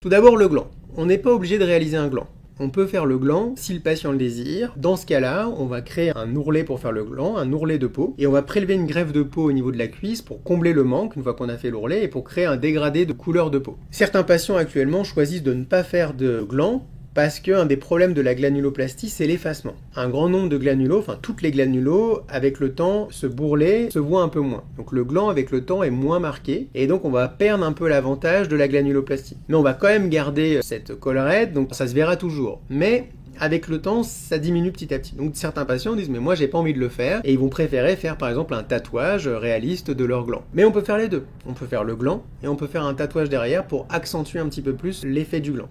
Tout d'abord le gland. On n'est pas obligé de réaliser un gland. On peut faire le gland si le patient le désire. Dans ce cas-là, on va créer un ourlet pour faire le gland, un ourlet de peau, et on va prélever une greffe de peau au niveau de la cuisse pour combler le manque une fois qu'on a fait l'ourlet et pour créer un dégradé de couleur de peau. Certains patients actuellement choisissent de ne pas faire de gland parce qu'un des problèmes de la granuloplastie, c'est l'effacement. Un grand nombre de granulos, enfin toutes les granulos, avec le temps, ce bourrelet se voit un peu moins. Donc le gland, avec le temps, est moins marqué, et donc on va perdre un peu l'avantage de la granuloplastie. Mais on va quand même garder cette collerette, donc ça se verra toujours. Mais avec le temps, ça diminue petit à petit. Donc certains patients disent « mais moi j'ai pas envie de le faire » et ils vont préférer faire par exemple un tatouage réaliste de leur gland. Mais on peut faire les deux. On peut faire le gland et on peut faire un tatouage derrière pour accentuer un petit peu plus l'effet du gland.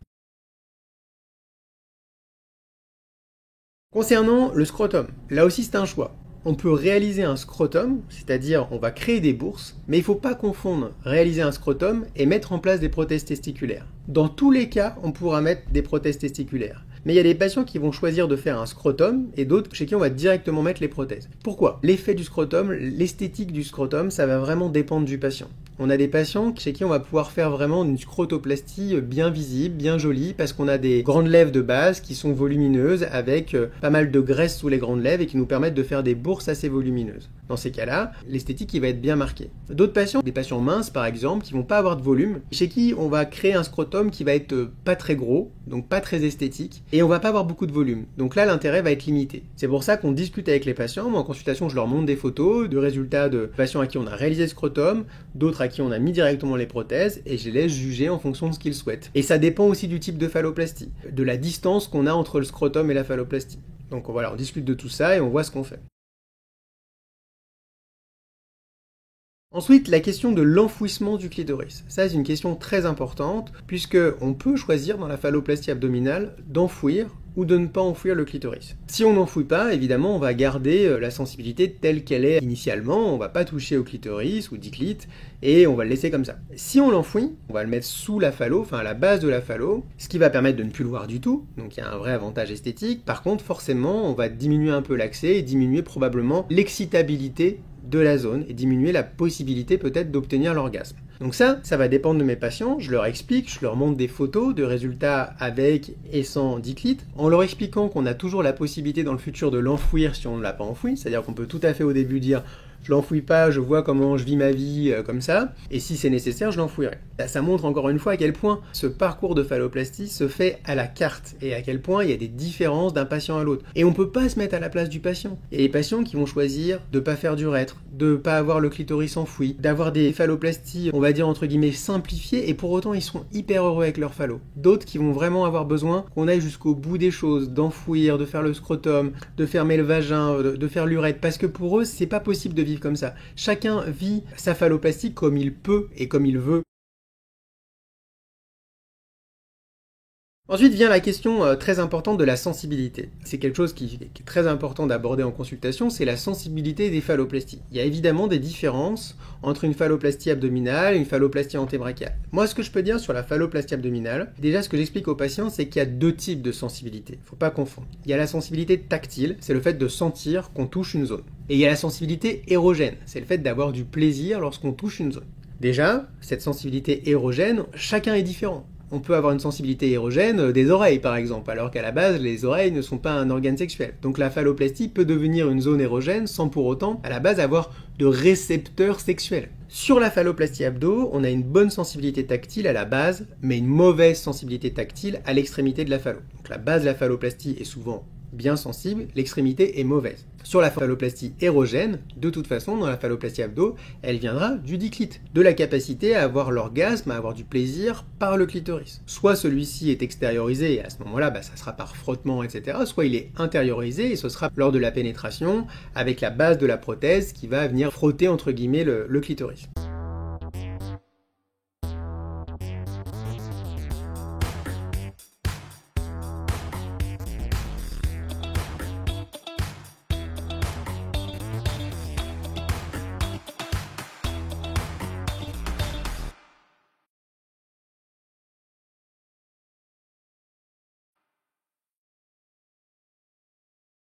Concernant le scrotum, là aussi c'est un choix. On peut réaliser un scrotum, c'est-à-dire on va créer des bourses, mais il ne faut pas confondre réaliser un scrotum et mettre en place des prothèses testiculaires. Dans tous les cas, on pourra mettre des prothèses testiculaires. Mais il y a des patients qui vont choisir de faire un scrotum et d'autres chez qui on va directement mettre les prothèses. Pourquoi? L'effet du scrotum, l'esthétique du scrotum, ça va vraiment dépendre du patient. On a des patients chez qui on va pouvoir faire vraiment une scrotoplastie bien visible, bien jolie, parce qu'on a des grandes lèvres de base qui sont volumineuses avec pas mal de graisse sous les grandes lèvres et qui nous permettent de faire des bourses assez volumineuses. Dans ces cas-là, l'esthétique il va être bien marquée. D'autres patients, des patients minces par exemple, qui vont pas avoir de volume, chez qui on va créer un scrotum qui va être pas très gros, donc pas très esthétique, et on va pas avoir beaucoup de volume. Donc là, l'intérêt va être limité. C'est pour ça qu'on discute avec les patients. Moi, en consultation, je leur montre des photos de résultats de patients à qui on a réalisé le scrotum, d'autres à qui on a mis directement les prothèses, et je les laisse juger en fonction de ce qu'ils souhaitent. Et ça dépend aussi du type de phalloplastie, de la distance qu'on a entre le scrotum et la phalloplastie. Donc voilà, on discute de tout ça et on voit ce qu'on fait. Ensuite, la question de l'enfouissement du clitoris. Ça, c'est une question très importante, puisque on peut choisir dans la phalloplastie abdominale d'enfouir ou de ne pas enfouir le clitoris. Si on n'enfouit pas, évidemment, on va garder la sensibilité telle qu'elle est initialement, on va pas toucher au clitoris ou diclite, et on va le laisser comme ça. Si on l'enfouit, on va le mettre sous la phallo, enfin à la base de la phallo, ce qui va permettre de ne plus le voir du tout, donc il y a un vrai avantage esthétique. Par contre, forcément, on va diminuer un peu l'accès et diminuer probablement l'excitabilité de la zone et diminuer la possibilité peut-être d'obtenir l'orgasme. Donc ça va dépendre de mes patients, je leur explique, je leur montre des photos de résultats avec et sans diclite, en leur expliquant qu'on a toujours la possibilité dans le futur de l'enfouir si on ne l'a pas enfoui, c'est-à-dire qu'on peut tout à fait au début dire je l'enfouis pas, je vois comment je vis ma vie comme ça, et si c'est nécessaire, je l'enfouirai. Ça montre encore une fois à quel point ce parcours de phalloplastie se fait à la carte, et à quel point il y a des différences d'un patient à l'autre. Et on peut pas se mettre à la place du patient. Il y a des patients qui vont choisir de pas faire d'urètre, de pas avoir le clitoris enfoui, d'avoir des phalloplasties, on va dire entre guillemets simplifiées, et pour autant ils sont hyper heureux avec leur phallo. D'autres qui vont vraiment avoir besoin qu'on aille jusqu'au bout des choses, d'enfouir, de faire le scrotum, de fermer le vagin, de faire l'urètre, parce que pour eux c'est pas possible de vivre comme ça. Chacun vit sa phalloplastie comme il peut et comme il veut. Ensuite vient la question très importante de la sensibilité. C'est quelque chose qui est très important d'aborder en consultation, c'est la sensibilité des phalloplasties. Il y a évidemment des différences entre une phalloplastie abdominale et une phalloplastie antébrachiale. Moi, ce que je peux dire sur la phalloplastie abdominale, déjà ce que j'explique aux patients, c'est qu'il y a deux types de sensibilité. Faut pas confondre. Il y a la sensibilité tactile, c'est le fait de sentir qu'on touche une zone. Et il y a la sensibilité érogène, c'est le fait d'avoir du plaisir lorsqu'on touche une zone. Déjà, cette sensibilité érogène, chacun est différent. On peut avoir une sensibilité érogène des oreilles par exemple, alors qu'à la base les oreilles ne sont pas un organe sexuel. Donc la phalloplastie peut devenir une zone érogène sans pour autant à la base avoir de récepteurs sexuels. Sur la phalloplastie abdo, on a une bonne sensibilité tactile à la base, mais une mauvaise sensibilité tactile à l'extrémité de la phallo. Donc la base de la phalloplastie est souvent bien sensible, l'extrémité est mauvaise. Sur la phalloplastie érogène, de toute façon, dans la phalloplastie abdo, elle viendra du diclite, de la capacité à avoir l'orgasme, à avoir du plaisir par le clitoris. Soit celui-ci est extériorisé, et à ce moment-là, ça sera par frottement, etc. Soit il est intériorisé, et ce sera lors de la pénétration, avec la base de la prothèse qui va venir frotter, entre guillemets, le clitoris.